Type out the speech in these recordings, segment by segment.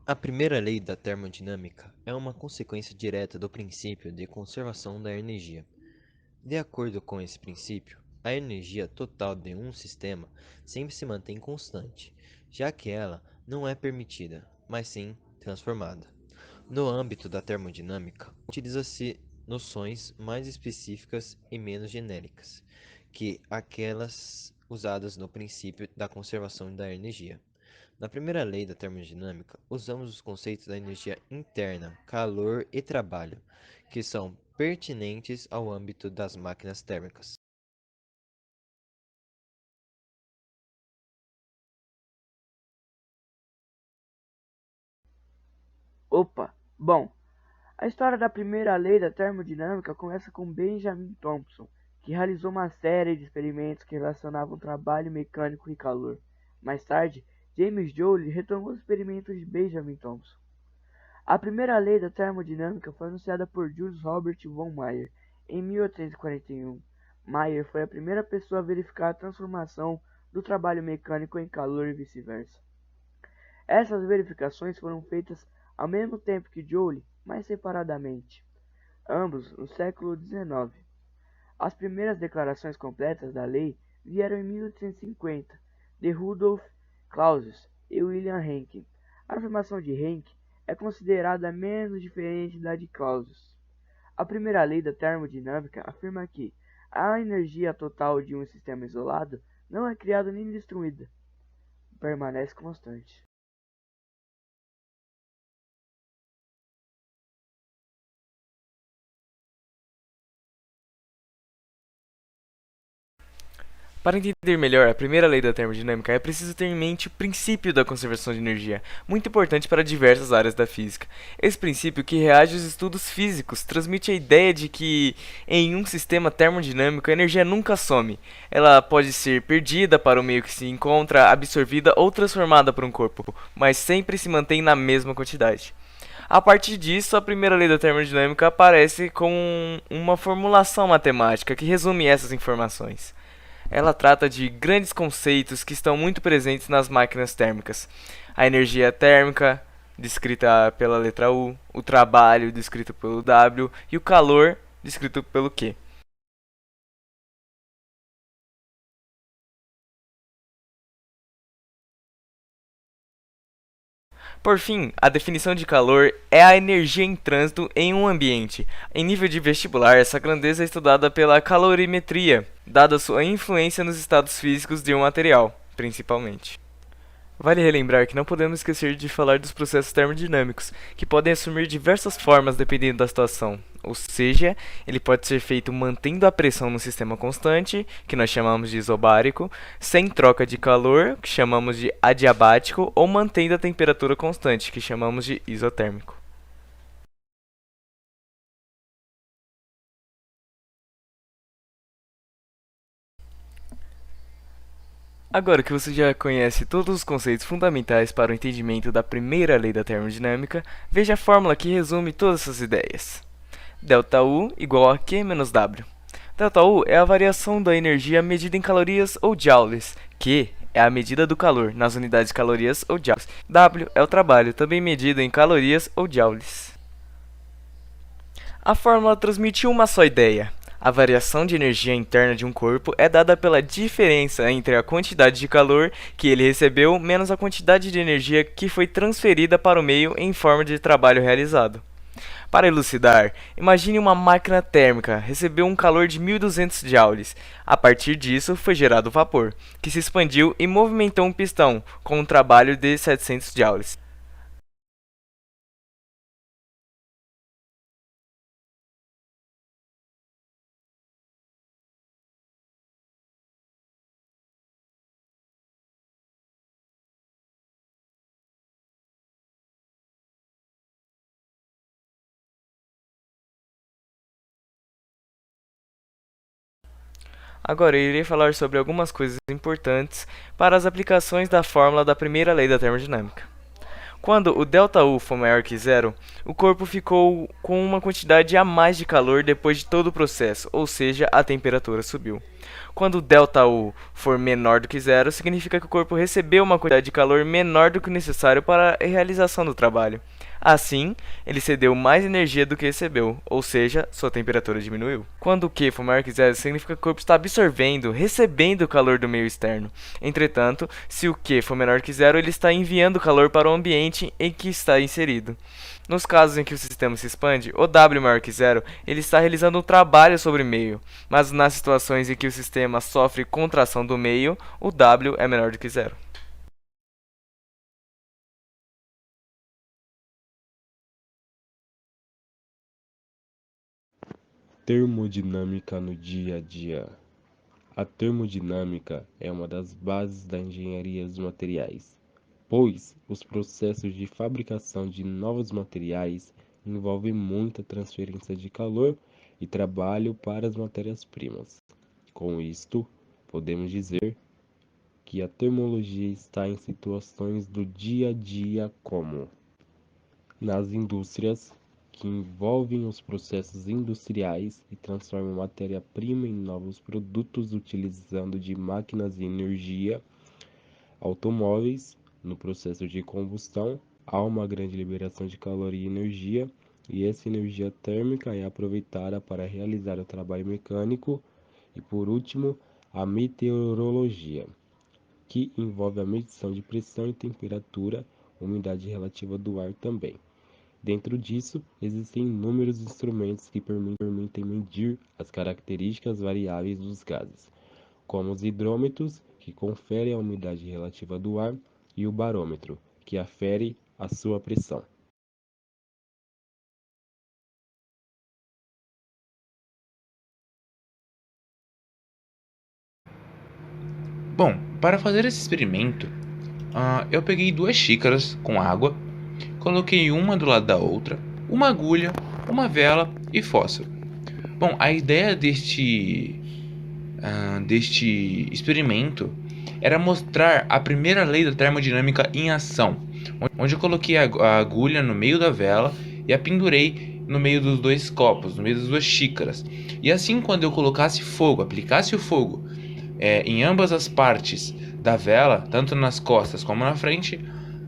A primeira lei da termodinâmica é uma consequência direta do princípio de conservação da energia. De acordo com esse princípio, a energia total de um sistema sempre se mantém constante, já que ela não é permitida, mas sim transformada. No âmbito da termodinâmica, utiliza-se noções mais específicas e menos genéricas que aquelas usadas no princípio da conservação da energia. Na primeira lei da termodinâmica, usamos os conceitos da energia interna, calor e trabalho, que são pertinentes ao âmbito das máquinas térmicas. Opa! Bom, a história da primeira lei da termodinâmica começa com Benjamin Thompson, que realizou uma série de experimentos que relacionavam trabalho mecânico e calor. Mais tarde, James Joule retomou os experimentos de Benjamin Thompson. A primeira lei da termodinâmica foi anunciada por Jules Robert von Mayer em 1841. Mayer foi a primeira pessoa a verificar a transformação do trabalho mecânico em calor e vice-versa. Essas verificações foram feitas ao mesmo tempo que Joule, mas separadamente, ambos no século XIX. As primeiras declarações completas da lei vieram em 1850, de Rudolf Clausius e William Henke. A afirmação de Henke é considerada menos diferente da de Clausius. A primeira lei da termodinâmica afirma que a energia total de um sistema isolado não é criada nem destruída, permanece constante. Para entender melhor a primeira lei da termodinâmica, é preciso ter em mente o princípio da conservação de energia, muito importante para diversas áreas da física. Esse princípio, que reage aos estudos físicos, transmite a ideia de que, em um sistema termodinâmico, a energia nunca some. Ela pode ser perdida para o meio que se encontra, absorvida ou transformada por um corpo, mas sempre se mantém na mesma quantidade. A partir disso, a primeira lei da termodinâmica aparece como uma formulação matemática que resume essas informações. Ela trata de grandes conceitos que estão muito presentes nas máquinas térmicas. A energia térmica, descrita pela letra U, o trabalho, descrito pelo W, e o calor, descrito pelo Q. Por fim, a definição de calor é a energia em trânsito em um ambiente. Em nível de vestibular, essa grandeza é estudada pela calorimetria, dada sua influência nos estados físicos de um material, principalmente. Vale relembrar que não podemos esquecer de falar dos processos termodinâmicos, que podem assumir diversas formas dependendo da situação. Ou seja, ele pode ser feito mantendo a pressão no sistema constante, que nós chamamos de isobárico, sem troca de calor, que chamamos de adiabático, ou mantendo a temperatura constante, que chamamos de isotérmico. Agora que você já conhece todos os conceitos fundamentais para o entendimento da primeira lei da termodinâmica, veja a fórmula que resume todas essas ideias. Δu igual a Q menos W. Δu é a variação da energia medida em calorias ou joules. Q é a medida do calor nas unidades de calorias ou joules. W é o trabalho, também medido em calorias ou joules. A fórmula transmite uma só ideia. A variação de energia interna de um corpo é dada pela diferença entre a quantidade de calor que ele recebeu menos a quantidade de energia que foi transferida para o meio em forma de trabalho realizado. Para elucidar, imagine uma máquina térmica recebeu um calor de 1200 joules. A partir disso, foi gerado vapor, que se expandiu e movimentou um pistão, com um trabalho de 700 joules. Agora, eu irei falar sobre algumas coisas importantes para as aplicações da fórmula da primeira lei da termodinâmica. Quando o ΔU for maior que zero, o corpo ficou com uma quantidade a mais de calor depois de todo o processo, ou seja, a temperatura subiu. Quando o ΔU for menor do que zero, significa que o corpo recebeu uma quantidade de calor menor do que o necessário para a realização do trabalho. Assim, ele cedeu mais energia do que recebeu, ou seja, sua temperatura diminuiu. Quando o Q for maior que zero, significa que o corpo está absorvendo, recebendo o calor do meio externo. Entretanto, se o Q for menor que zero, ele está enviando calor para o ambiente em que está inserido. Nos casos em que o sistema se expande, o W maior que zero, ele está realizando um trabalho sobre o meio, mas nas situações em que o sistema sofre contração do meio, o W é menor do que zero. Termodinâmica no dia a dia. A termodinâmica é uma das bases da engenharia dos materiais, pois os processos de fabricação de novos materiais envolvem muita transferência de calor e trabalho para as matérias-primas. Com isto, podemos dizer que a termologia está em situações do dia a dia como nas indústrias, que envolvem os processos industriais e transformam matéria-prima em novos produtos utilizando de máquinas e energia, automóveis, no processo de combustão, há uma grande liberação de calor e energia, e essa energia térmica é aproveitada para realizar o trabalho mecânico, e por último, a meteorologia, que envolve a medição de pressão e temperatura, umidade relativa do ar também. Dentro disso, existem inúmeros instrumentos que permitem medir as características variáveis dos gases, como os hidrômetros, que conferem a umidade relativa do ar, e o barômetro, que afere a sua pressão. Bom, para fazer esse experimento, eu peguei 2 xícaras com água, coloquei uma do lado da outra, uma agulha, uma vela e fósforo. Bom, a ideia deste experimento era mostrar a primeira lei da termodinâmica em ação, onde eu coloquei a agulha no meio da vela e a pendurei no meio dos 2 copos, no meio das 2 xícaras. E assim, quando eu colocasse fogo, aplicasse o fogo em ambas as partes da vela, tanto nas costas como na frente,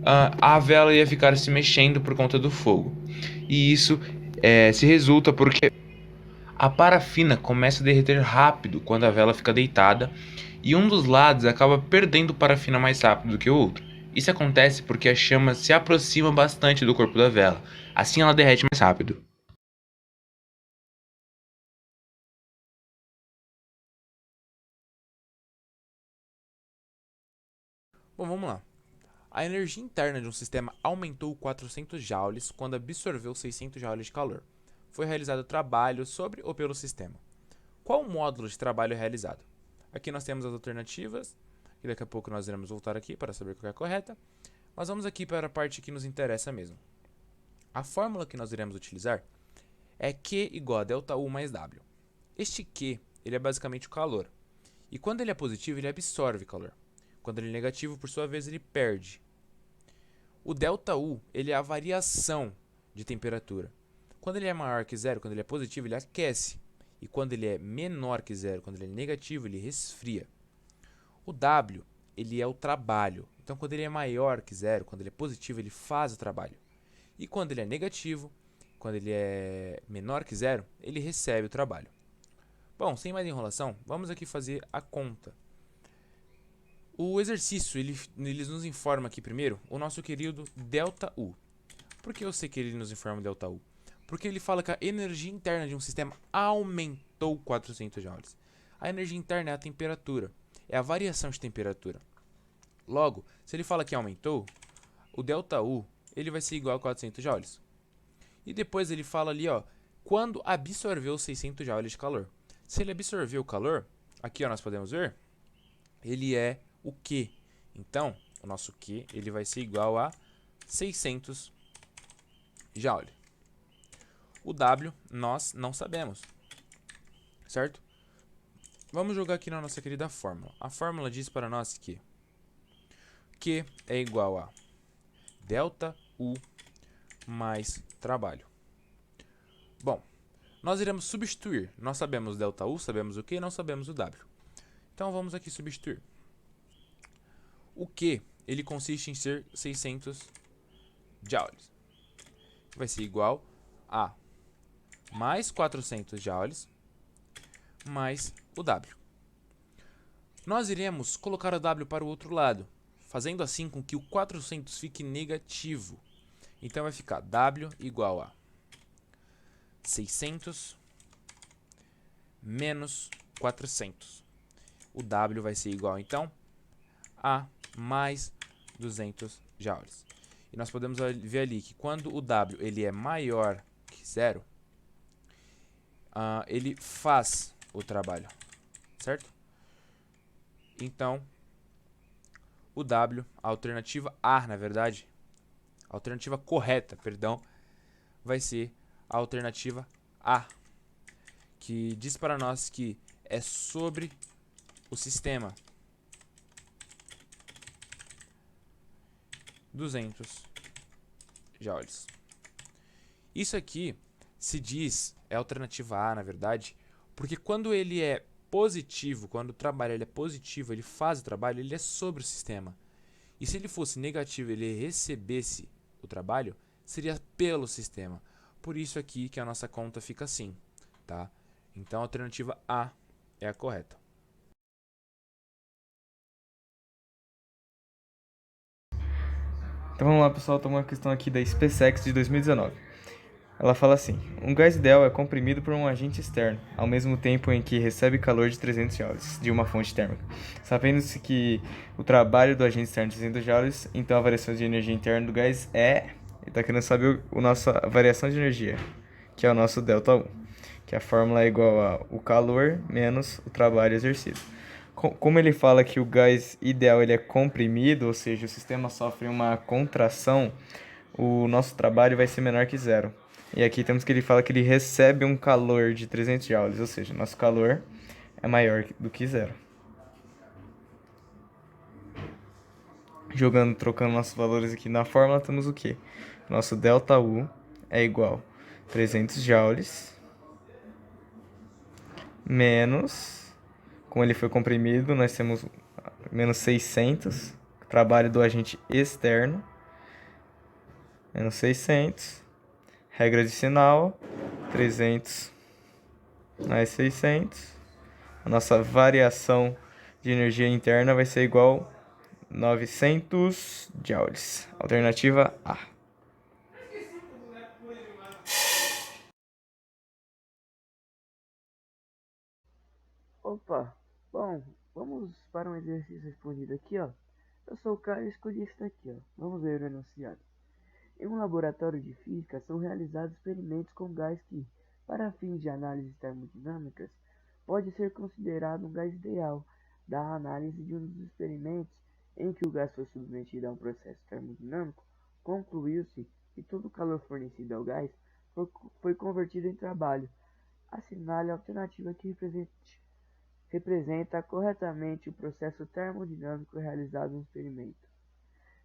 a vela ia ficar se mexendo por conta do fogo. E isso se resulta porque a parafina começa a derreter rápido quando a vela fica deitada, e um dos lados acaba perdendo parafina mais rápido do que o outro. Isso acontece porque a chama se aproxima bastante do corpo da vela, assim ela derrete mais rápido. Bom, vamos lá. A energia interna de um sistema aumentou 400 joules quando absorveu 600 joules de calor. Foi realizado trabalho sobre ou pelo sistema. Qual o módulo de trabalho é realizado? Aqui nós temos as alternativas, e daqui a pouco nós iremos voltar aqui para saber qual é a correta. Mas vamos aqui para a parte que nos interessa mesmo. A fórmula que nós iremos utilizar é Q igual a ΔU mais W. Este Q ele é basicamente o calor. E quando ele é positivo, ele absorve calor. Quando ele é negativo, por sua vez, ele perde. O ΔU ele é a variação de temperatura. Quando ele é maior que zero, quando ele é positivo, ele aquece. E quando ele é menor que zero, quando ele é negativo, ele resfria. O W ele é o trabalho. Então, quando ele é maior que zero, quando ele é positivo, ele faz o trabalho. E quando ele é negativo, quando ele é menor que zero, ele recebe o trabalho. Bom, sem mais enrolação, vamos aqui fazer a conta. O exercício, ele nos informa aqui primeiro o nosso querido ΔU. Por que eu sei que ele nos informa o ΔU? Porque ele fala que a energia interna de um sistema aumentou 400 joules. A energia interna é a temperatura, é a variação de temperatura. Logo, se ele fala que aumentou, o ΔU ele vai ser igual a 400 joules. E depois ele fala ali, ó, quando absorveu 600 joules de calor. Se ele absorveu o calor, aqui ó, nós podemos ver, ele é o Q. Então, o nosso Q ele vai ser igual a 600 joules. O W nós não sabemos, certo? Vamos jogar aqui na nossa querida fórmula. A fórmula diz para nós que Q é igual a U mais trabalho. Bom, nós iremos substituir. Nós sabemos ΔU, sabemos o Q e não sabemos o W. Então vamos aqui substituir. O Q, ele consiste em ser 600 joules. Vai ser igual a mais 400 joules mais o W. Nós iremos colocar o W para o outro lado, fazendo assim com que o 400 fique negativo. Então vai ficar W igual a 600 menos 400. O W vai ser igual, então, a mais 200 joules. E nós podemos ver ali que quando o W ele é maior que zero, ele faz o trabalho, certo? Então, o W, a alternativa A, na verdade, a alternativa correta, perdão, vai ser a alternativa A, que diz para nós que é sobre o sistema 200 joules. Isso aqui se diz, é a alternativa A, na verdade, porque quando ele é positivo, quando o trabalho ele é positivo, ele faz o trabalho, ele é sobre o sistema. E se ele fosse negativo, ele recebesse o trabalho, seria pelo sistema. Por isso aqui que a nossa conta fica assim, tá? Então a alternativa A é a correta. Então vamos lá, pessoal, tem uma questão aqui da SpaceX de 2019. Ela fala assim: um gás ideal é comprimido por um agente externo, ao mesmo tempo em que recebe calor de 300 joules de uma fonte térmica. Sabendo-se que o trabalho do agente externo é 300 joules, então a variação de energia interna do gás é... Ele está querendo saber a variação de energia, que é o nosso ΔU, que a fórmula é igual a o calor menos o trabalho exercido. Como ele fala que o gás ideal ele é comprimido, ou seja, o sistema sofre uma contração, o nosso trabalho vai ser menor que zero. E aqui temos que ele fala que ele recebe um calor de 300 joules, ou seja, nosso calor é maior do que zero. Trocando nossos valores aqui na fórmula, temos o quê? Nosso ΔU é igual a 300 joules menos, como ele foi comprimido, nós temos menos 600, trabalho do agente externo, menos 600, regra de sinal, 300 mais 600, a nossa variação de energia interna vai ser igual a 900 joules, alternativa A. Opa, bom, vamos para um exercício respondido aqui, ó. Eu sou o cara e escolhi isso daqui, ó. Vamos ver o enunciado. Em um laboratório de física são realizados experimentos com gás que, para fins de análises termodinâmicas, pode ser considerado um gás ideal. Da análise de um dos experimentos em que o gás foi submetido a um processo termodinâmico, concluiu-se que todo o calor fornecido ao gás foi convertido em trabalho. Assinale a alternativa que representa corretamente o processo termodinâmico realizado no experimento.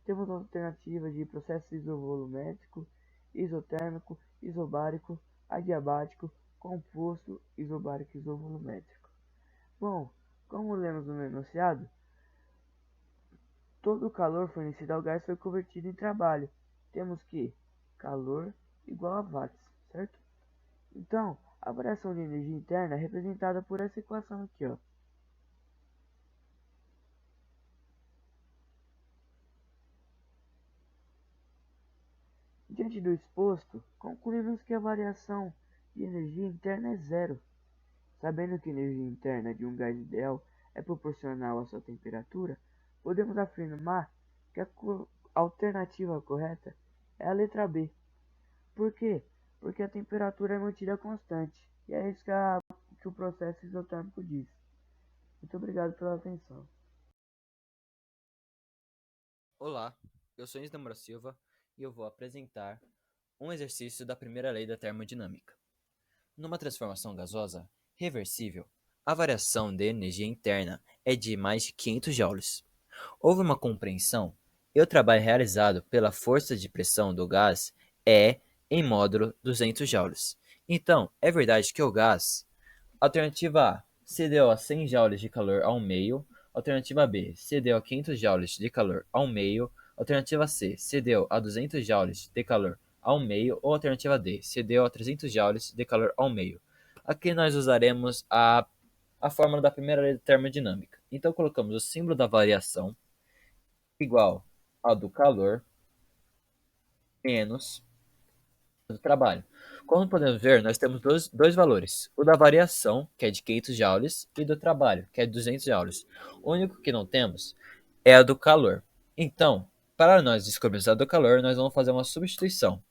Temos alternativas de processo isovolumétrico, isotérmico, isobárico, adiabático, composto, isobárico e isovolumétrico. Bom, como lemos no enunciado, todo o calor fornecido ao gás foi convertido em trabalho. Temos que calor igual a watts, certo? Então, a variação de energia interna é representada por essa equação aqui, ó. Diante do exposto, concluímos que a variação de energia interna é zero. Sabendo que a energia interna de um gás ideal é proporcional à sua temperatura, podemos afirmar que a alternativa correta é a letra B. Por quê? Porque a temperatura é mantida constante, e é isso que o processo isotérmico diz. Muito obrigado pela atenção. Olá, eu sou Isna Moura Silva e eu vou apresentar um exercício da primeira lei da termodinâmica. Numa transformação gasosa reversível, a variação de energia interna é de mais de 500 joules. Houve uma compreensão e o trabalho realizado pela força de pressão do gás é em módulo 200 joules. Então, é verdade que o gás, alternativa A, cedeu a 100 joules de calor ao meio, alternativa B, cedeu a 500 joules de calor ao meio, alternativa C, cedeu a 200 joules de calor ao meio, ou alternativa D, cedeu a 300 joules de calor ao meio. Aqui nós usaremos a fórmula da primeira lei da termodinâmica. Então colocamos o símbolo da variação igual ao do calor menos do trabalho. Como podemos ver, nós temos dois valores, o da variação, que é de 500 joules, e do trabalho, que é de 200 joules. O único que não temos é a do calor. Então, para nós descobrirmos a do calor, nós vamos fazer uma substituição.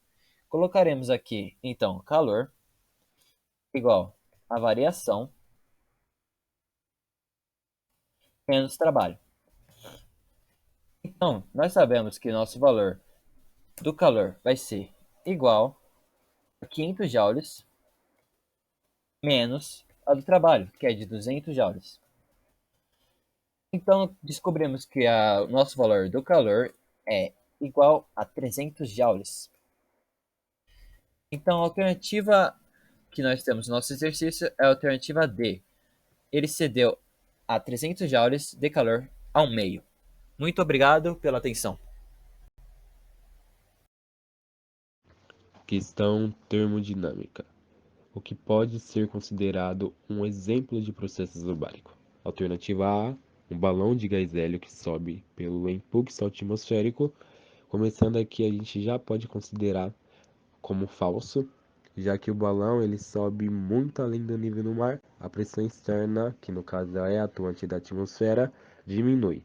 Colocaremos aqui, então, calor igual a variação menos trabalho. Então, nós sabemos que nosso valor do calor vai ser igual a 500 joules menos a do trabalho, que é de 200 joules. Então, descobrimos que o nosso valor do calor é igual a 300 joules. Então, a alternativa que nós temos no nosso exercício é a alternativa D. Ele cedeu a 300 joules de calor ao meio. Muito obrigado pela atenção. Questão termodinâmica. O que pode ser considerado um exemplo de processo isobárico? Alternativa A, um balão de gás hélio que sobe pelo impulso atmosférico. Começando aqui, a gente já pode considerar como falso, já que o balão ele sobe muito além do nível do mar, a pressão externa, que no caso é a atuante da atmosfera, diminui.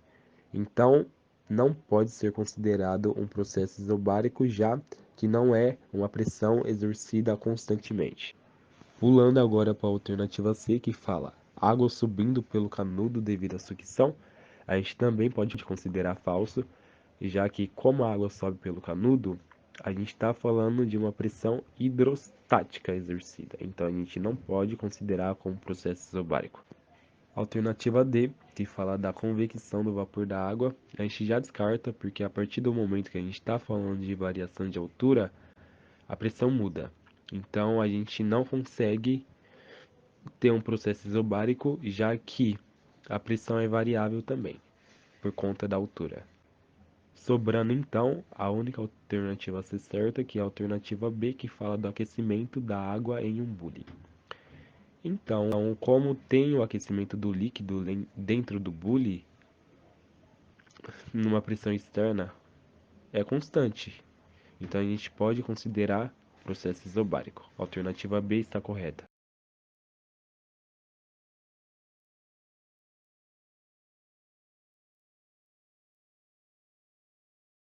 Então, não pode ser considerado um processo isobárico, já que não é uma pressão exercida constantemente. Pulando agora para a alternativa C, que fala água subindo pelo canudo devido à sucção, a gente também pode considerar falso, já que como a água sobe pelo canudo, a gente está falando de uma pressão hidrostática exercida, então a gente não pode considerar como processo isobárico. Alternativa D, que fala da convecção do vapor da água, a gente já descarta, porque a partir do momento que a gente está falando de variação de altura, a pressão muda. Então a gente não consegue ter um processo isobárico, já que a pressão é variável também, por conta da altura. Sobrando então a única alternativa a ser certa, que é a alternativa B, que fala do aquecimento da água em um bule. Então, como tem o aquecimento do líquido dentro do bule, numa pressão externa, é constante. Então a gente pode considerar processo isobárico. A alternativa B está correta.